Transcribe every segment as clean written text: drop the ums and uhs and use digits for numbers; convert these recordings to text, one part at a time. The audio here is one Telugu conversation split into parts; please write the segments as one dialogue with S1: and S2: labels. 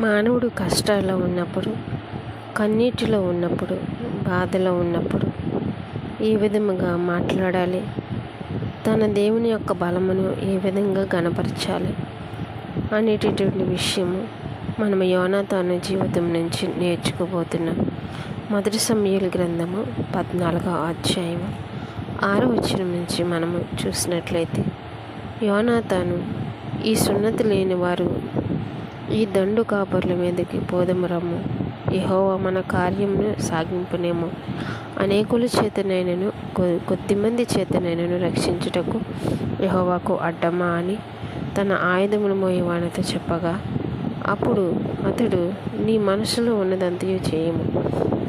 S1: మానవుడు కష్టాల్లో ఉన్నప్పుడు, కన్నీటిలో ఉన్నప్పుడు, బాధలో ఉన్నప్పుడు ఏ విధముగా మాట్లాడాలి, తన దేవుని యొక్క బలమును ఏ విధంగా గణపరచాలి అనేటటువంటి విషయము మనము యోనాతాను జీవితం నుంచి నేర్చుకోబోతున్నాం. మొదటి సమూయేలు గ్రంథము 14వ అధ్యాయము 6వ వచనం నుంచి మనము చూసినట్లయితే, యోనాతాను, ఈ సున్నతి లేని వారు ఈ దండు కాపర్ల మీదకి పోదము రమ్ము, యెహోవా మన కార్యమును సాగింపునేమో, అనేకుల చేతనైనను కొద్దిమంది చేతనైనను రక్షించుటకు యెహోవాకు అడ్డమా అని తన ఆయుధములు మోయవానితో చెప్పగా, అప్పుడు అతడు, నీ మనసులో ఉన్నదంతయు చేయము,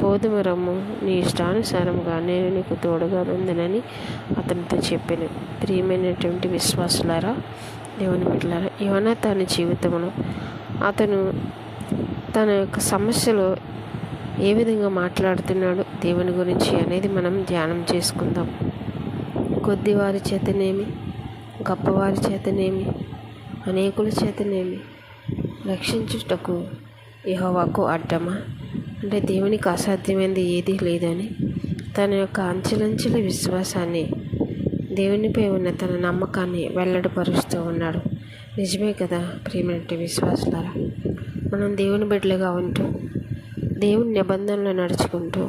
S1: పోదుము రమ్ము, నీ ఇష్టానుసారముగా నేను నీకు తోడుగా ఉందనని అతనితో చెప్పాను. ప్రియమైనటువంటి విశ్వాసులారా, దేవుని బిడ్డలారా, యోనాతాను జీవితంలో అతను తన యొక్క సమస్యలో ఏ విధంగా మాట్లాడుతున్నాడు దేవుని గురించి అనేది మనం ధ్యానం చేసుకుందాం. కొద్దివారి చేతనేమి, గొప్పవారి చేతనేమి, అనేకుల చేతనేమి రక్షించుటకు యెహోవాకు అడ్డమా, అంటే దేవునికి అసాధ్యమైనది ఏదీ లేదని తన యొక్క అంచెలంచెల విశ్వాసాన్ని, దేవునిపై ఉన్న తన నమ్మకాన్ని వెల్లడిపరుస్తూ ఉన్నాడు. నిజమే కదా ప్రియమైన విశ్వాసులారా, మనం దేవుని బిడ్డలుగా ఉంటూ, దేవుని నిబంధనలు నడుచుకుంటూ,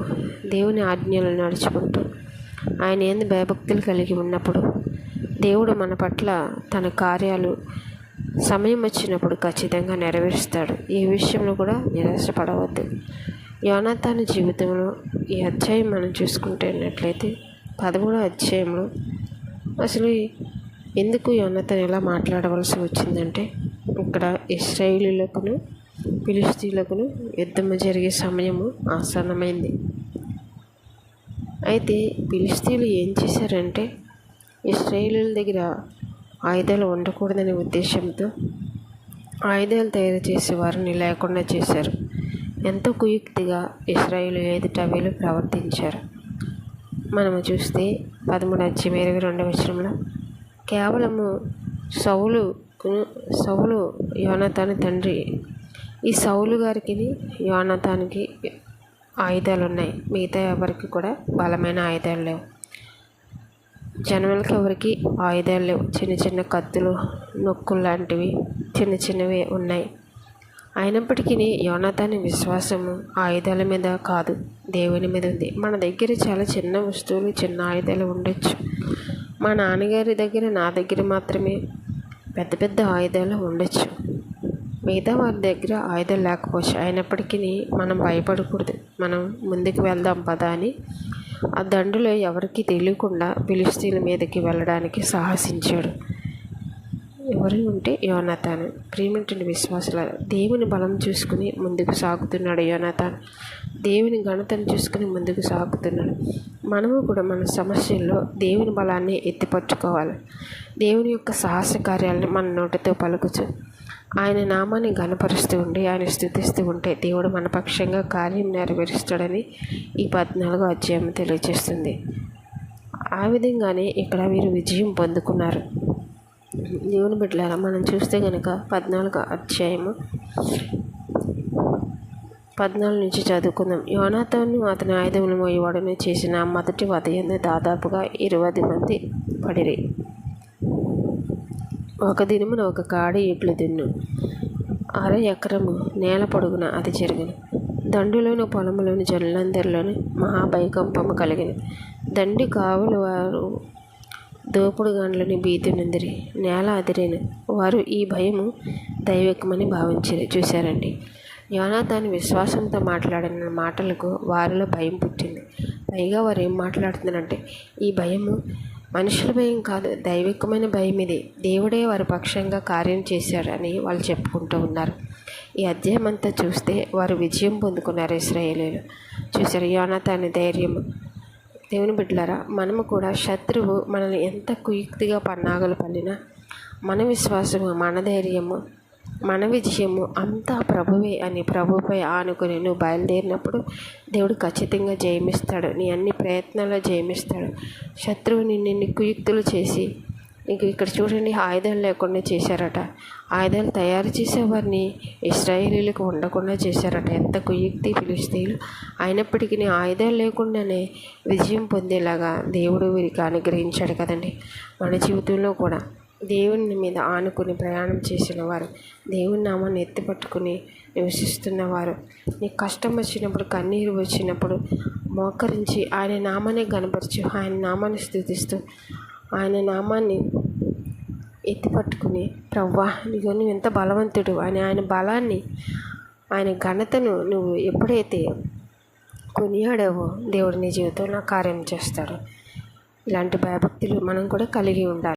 S1: దేవుని ఆజ్ఞలు నడుచుకుంటూ, ఆయన యందు భయభక్తులు కలిగి ఉన్నప్పుడు దేవుడు మన పట్ల తన కార్యాలు సమయం వచ్చినప్పుడు ఖచ్చితంగా నెరవేరుస్తాడు. ఈ విషయంలో కూడా నిరాశపడవద్దు. యోనాతాను జీవితంలో ఈ అధ్యాయం మనం చూసుకుంటున్నట్లయితే 13వ అధ్యాయంలో అసలు ఎందుకు యోనాతాను ఇలా మాట్లాడవలసి వచ్చిందంటే, ఇక్కడ ఇశ్రాయేలీయులకును ఫిలిష్తీయులకును యుద్ధము జరిగే సమయము ఆసన్నమైంది. అయితే ఫిలిష్తీయులు ఏం చేశారంటే, ఇశ్రాయేలీయుల దగ్గర ఆయుధాలు ఉండకూడదనే ఉద్దేశంతో ఆయుధాలు తయారు చేసే వారిని లేకుండా చేశారు. ఎంతో కుయుక్తిగా ఇశ్రాయేలు ఎదుట వీళ్ళు ప్రవర్తించారు. మనము చూస్తే 13వ అధ్యాయం 22వ వచనంలో, కేవలము సౌలు యోనాతాను తండ్రి, ఈ సౌలు గారికి యోనాతానికి ఆయుధాలు ఉన్నాయి, మిగతా ఎవరికి కూడా బలమైన ఆయుధాలు లేవు. జనములకి ఎవరికి ఆయుధాలు లేవు. చిన్న చిన్న కత్తులు, నొక్కులు లాంటివి చిన్న చిన్నవి ఉన్నాయి. అయినప్పటికీ యోనాతాను విశ్వాసము ఆయుధాల మీద కాదు, దేవుని మీద ఉంది. మన దగ్గర చాలా చిన్న వస్తువులు, చిన్న ఆయుధాలు ఉండొచ్చు. మా నాన్నగారి దగ్గర, నా దగ్గర మాత్రమే పెద్ద పెద్ద ఆయుధాలు ఉండొచ్చు. మిగతా వారి దగ్గర ఆయుధాలు లేకపోవచ్చు. అయినప్పటికీ మనం భయపడకూడదు. మనం ముందుకు వెళ్దాం పదా అని ఆ దండులో ఎవరికి తెలియకుండా ఫిలిష్తీయుల మీదకి వెళ్ళడానికి సాహసించాడు. ఎవరు ఉంటే యోనాతాను. ప్రియమైన విశ్వాసుల, దేవుని బలం చూసుకుని ముందుకు సాగుతున్నాడు యోనాతాను. దేవుని ఘనతను చూసుకుని ముందుకు సాగుతున్నాడు. మనము కూడా మన సమస్యల్లో దేవుని బలాన్ని ఎత్తిపట్టుకోవాలి. దేవుని యొక్క సాహస కార్యాలను మన నోటితో పలుకుచు ఆయన నామాన్ని ఘనపరుస్తూ ఉండి, ఆయన స్తుతిస్తూ ఉంటే దేవుడు మన పక్షంగా కార్యం నెరవేరుస్తాడని ఈ 14వ అధ్యాయం తెలియజేస్తుంది. ఆ విధంగానే ఇక్కడ వీరు విజయం పొందుకున్నారు. దేవుని బిడ్డలారా, మనం చూస్తే కనుక 14వ అధ్యాయము 14 నుంచి చదువుకుందాం. యోనాతాను అతని ఆయుధములు మోయవాడని చేసిన మొదటి వధయందు దాదాపుగా 20 మంది పడిరి. ఒక దినమున ఒక కాడి ఇట్లు దున్ను, 1/2 ఎకరము నేల పొడుగున అది జరిగిన. దండులోని పొలములోని జనులందరిలోని మహాభయకంపము కలిగిన. దండి కావలి వారు దోపుడు గండ్లని భీతి నుందిరి. నేల అదిరేను. వారు ఈ భయము దైవికమని భావించారు. చూశారండి, యోనాతాను విశ్వాసంతో మాట్లాడిన మాటలకు వారిలో భయం పుట్టింది. పైగా వారు ఏం మాట్లాడుతున్నారంటే, ఈ భయము మనుషుల భయం కాదు, దైవికమైన భయం ఇది. దేవుడే వారి పక్షంగా కార్యం చేశారు అని వాళ్ళు చెప్పుకుంటూ ఉన్నారు. ఈ అధ్యాయం అంతా చూస్తే వారు విజయం పొందుకున్నారు ఇశ్రాయేలీయులు. చూశారు యోనాతాను ధైర్యము. దేవుని బిడ్డలారా, మనము కూడా శత్రువు మనల్ని ఎంత కుయుక్తిగా పన్నాగలు పల్లినా మన విశ్వాసము, మన ధైర్యము, మన విజయము అంతా ప్రభువే అని ప్రభుపై ఆనుకుని నువ్వు బయలుదేరినప్పుడు దేవుడు ఖచ్చితంగా జయమిస్తాడు. నీ అన్ని ప్రయత్నాల్లో జయమిస్తాడు. శత్రువు నిన్ను కుయుక్తులు చేసి ఇంక ఇక్కడ చూడండి, ఆయుధాలు లేకుండా చేశారట. ఆయుధాలు తయారు చేసేవారిని ఇశ్రాయేలీలకు ఉండకుండా చేశారట. ఎంత కుయుక్తి ఫిలిష్తీయులు! అయినప్పటికీ ఆయుధాలు లేకుండానే విజయం పొందేలాగా దేవుడు వీరికి అనుగ్రహించాడు కదండి. మన జీవితంలో కూడా దేవుని మీద ఆనుకుని ప్రయాణం చేసిన వారు, దేవుని నామాన్ని ఎత్తిపట్టుకుని నివసిస్తున్నవారు, నీకు కష్టం వచ్చినప్పుడు, కన్నీరు వచ్చినప్పుడు మోకరించి ఆయన నామాన్ని గనపరచు, ఆయన నామాన్ని స్తుతిస్తూ, ఆయన నామాన్ని ఎత్తిపట్టుకుని, ప్రవ్వా నీకు నువ్వు ఎంత బలవంతుడు అని ఆయన బలాన్ని, ఆయన ఘనతను నువ్వు ఎప్పుడైతే కొనియాడావో దేవుడు నీ జీవితంలో కార్యం చేస్తాడు. ఇలాంటి భయభక్తులు మనం కూడా కలిగి ఉండాలి.